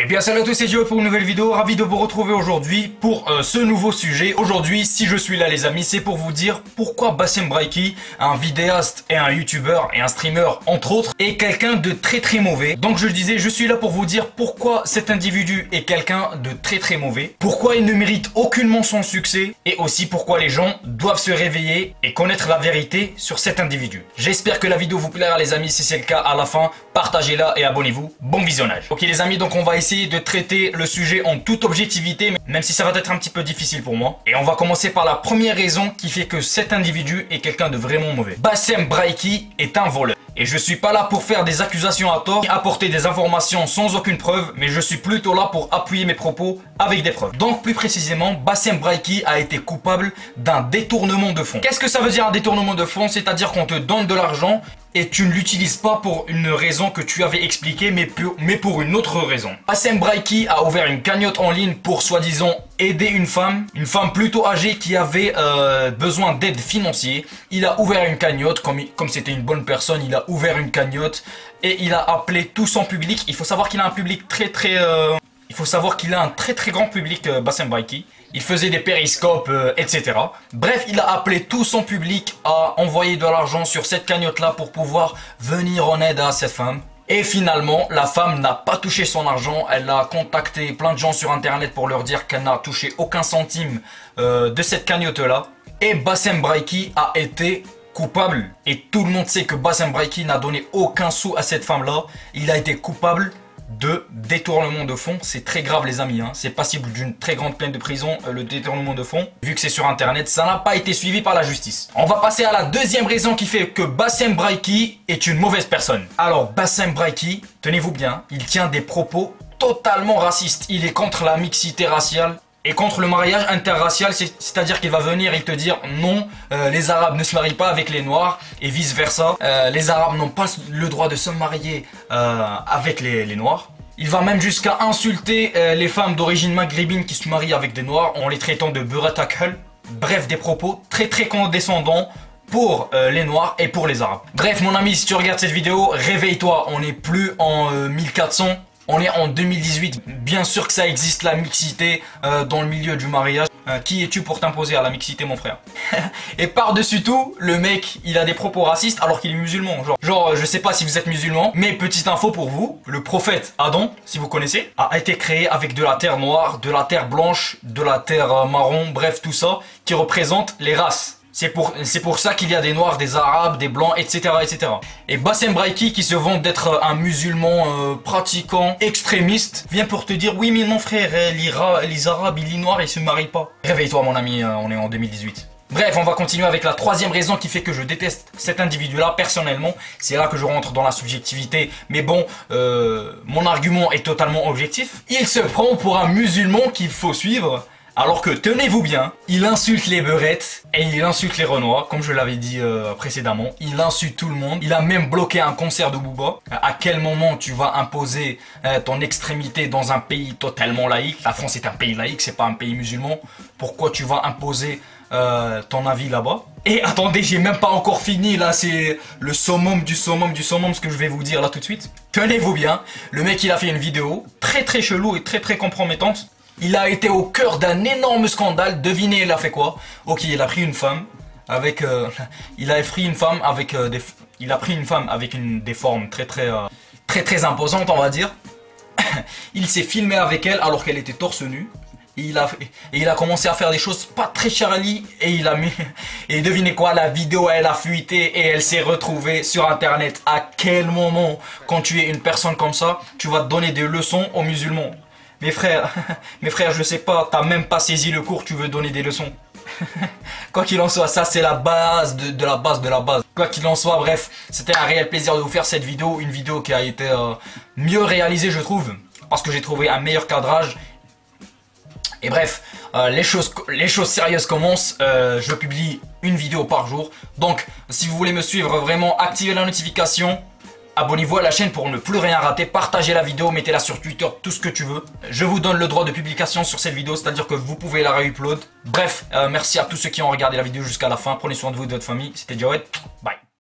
Eh bien salut à tous, c'est Joe pour une nouvelle vidéo, ravi de vous retrouver aujourd'hui pour ce nouveau sujet. Aujourd'hui, si je suis là les amis, c'est pour vous dire pourquoi Bassem Braiki, un vidéaste et un youtubeur et un streamer entre autres, est quelqu'un de très mauvais. Donc je le disais, je suis là pour vous dire pourquoi cet individu est quelqu'un de très mauvais, pourquoi il ne mérite aucunement son succès et aussi pourquoi les gens doivent se réveiller et connaître la vérité sur cet individu. J'espère que la vidéo vous plaira les amis, si c'est le cas à la fin, partagez-la et abonnez-vous. Bon visionnage. Ok les amis, donc on va essayer de traiter le sujet en toute objectivité, même si ça va être un petit peu difficile pour moi. Et on va commencer par la première raison qui fait que cet individu est quelqu'un de vraiment mauvais. Bassem Braiki est un voleur. Et je suis pas là pour faire des accusations à tort, apporter des informations sans aucune preuve, mais je suis plutôt là pour appuyer mes propos avec des preuves. Donc plus précisément, Bassem Braiki a été coupable d'un détournement de fonds. Qu'est-ce que ça veut dire un détournement de fonds? C'est-à-dire qu'on te donne de l'argent et tu ne l'utilises pas pour une raison que tu avais expliquée, mais pour une autre raison. Bassem Braiki a ouvert une cagnotte en ligne pour soi-disant aider une femme plutôt âgée qui avait besoin d'aide financière. Il a ouvert une cagnotte, comme c'était une bonne personne, il a ouvert une cagnotte et il a appelé tout son public. Il faut savoir qu'il a un public il faut savoir qu'il a un très grand public, Bassem Braiki. Il faisait des périscopes, etc. Bref, il a appelé tout son public à envoyer de l'argent sur cette cagnotte-là pour pouvoir venir en aide à cette femme. Et finalement, la femme n'a pas touché son argent. Elle a contacté plein de gens sur internet pour leur dire qu'elle n'a touché aucun centime de cette cagnotte-là. Et Bassem Braiki a été coupable. Et tout le monde sait que Bassem Braiki n'a donné aucun sou à cette femme-là. Il a été coupable de détournement de fonds. C'est très grave les amis, hein. C'est passible d'une très grande peine de prison, le détournement de fonds. Vu que c'est sur internet, ça n'a pas été suivi par la justice. On va passer à la deuxième raison qui fait que Bassem Braiki est une mauvaise personne. Alors Bassem Braiki, tenez-vous bien, il tient des propos totalement racistes. Il est contre la mixité raciale et contre le mariage interracial, c'est-à-dire qu'il va venir et te dire non, les arabes ne se marient pas avec les noirs et vice versa. Les arabes n'ont pas le droit de se marier avec les noirs. Il va même jusqu'à insulter les femmes d'origine maghrébine qui se marient avec des noirs en les traitant de buratakhel. Bref, des propos très condescendants pour les noirs et pour les arabes. Bref mon ami, si tu regardes cette vidéo, réveille-toi, on n'est plus en 1400. On est en 2018, bien sûr que ça existe la mixité dans le milieu du mariage. Qui es-tu pour t'imposer à la mixité mon frère? Et par-dessus tout, le mec, il a des propos racistes alors qu'il est musulman. Genre, je sais pas si vous êtes musulman, mais petite info pour vous, le prophète Adam, si vous connaissez, a été créé avec de la terre noire, de la terre blanche, de la terre marron, bref tout ça, qui représente les races. C'est pour ça qu'il y a des noirs, des arabes, des blancs, etc. Et Bassem Braiki, qui se vante d'être un musulman pratiquant, extrémiste, vient pour te dire oui mais mon frère, les arabes et les noirs ils se marient pas. Réveille-toi mon ami, on est en 2018. Bref, on va continuer avec la troisième raison qui fait que je déteste cet individu-là personnellement. C'est là que je rentre dans la subjectivité. Mais bon, mon argument est totalement objectif. Il se prend pour un musulman qu'il faut suivre. Alors que, tenez-vous bien, il insulte les beurettes et il insulte les renois, comme je l'avais dit précédemment. Il insulte tout le monde. Il a même bloqué un concert de Booba. À quel moment tu vas imposer ton extrémité dans un pays totalement laïque? La France est un pays laïque, c'est pas un pays musulman. Pourquoi tu vas imposer ton avis là-bas? Et attendez, j'ai même pas encore fini, là c'est le summum du summum du summum, ce que je vais vous dire là tout de suite. Tenez-vous bien, le mec il a fait une vidéo très chelou et très compromettante. Il a été au cœur d'un énorme scandale. Devinez, il a fait quoi? Ok, il a pris une femme avec, il a pris une femme avec des formes très imposantes, on va dire. Il s'est filmé avec elle alors qu'elle était torse nu. Et il a commencé à faire des choses pas très Charlie et devinez quoi, la vidéo elle a fuité et elle s'est retrouvée sur internet. À quel moment, quand tu es une personne comme ça, tu vas te donner des leçons aux musulmans? Mes frères, je sais pas, t'as même pas saisi le cours, tu veux donner des leçons. Quoi qu'il en soit, ça c'est la base de la base de la base. Quoi qu'il en soit, bref, c'était un réel plaisir de vous faire cette vidéo. Une vidéo qui a été mieux réalisée je trouve, parce que j'ai trouvé un meilleur cadrage. Et bref, les choses sérieuses commencent. Je publie une vidéo par jour. Donc, si vous voulez me suivre vraiment, activez la notification. Abonnez-vous à la chaîne pour ne plus rien rater, partagez la vidéo, mettez-la sur Twitter, tout ce que tu veux. Je vous donne le droit de publication sur cette vidéo, c'est-à-dire que vous pouvez la réupload. Bref, merci à tous ceux qui ont regardé la vidéo jusqu'à la fin, prenez soin de vous et de votre famille, c'était Joël, bye.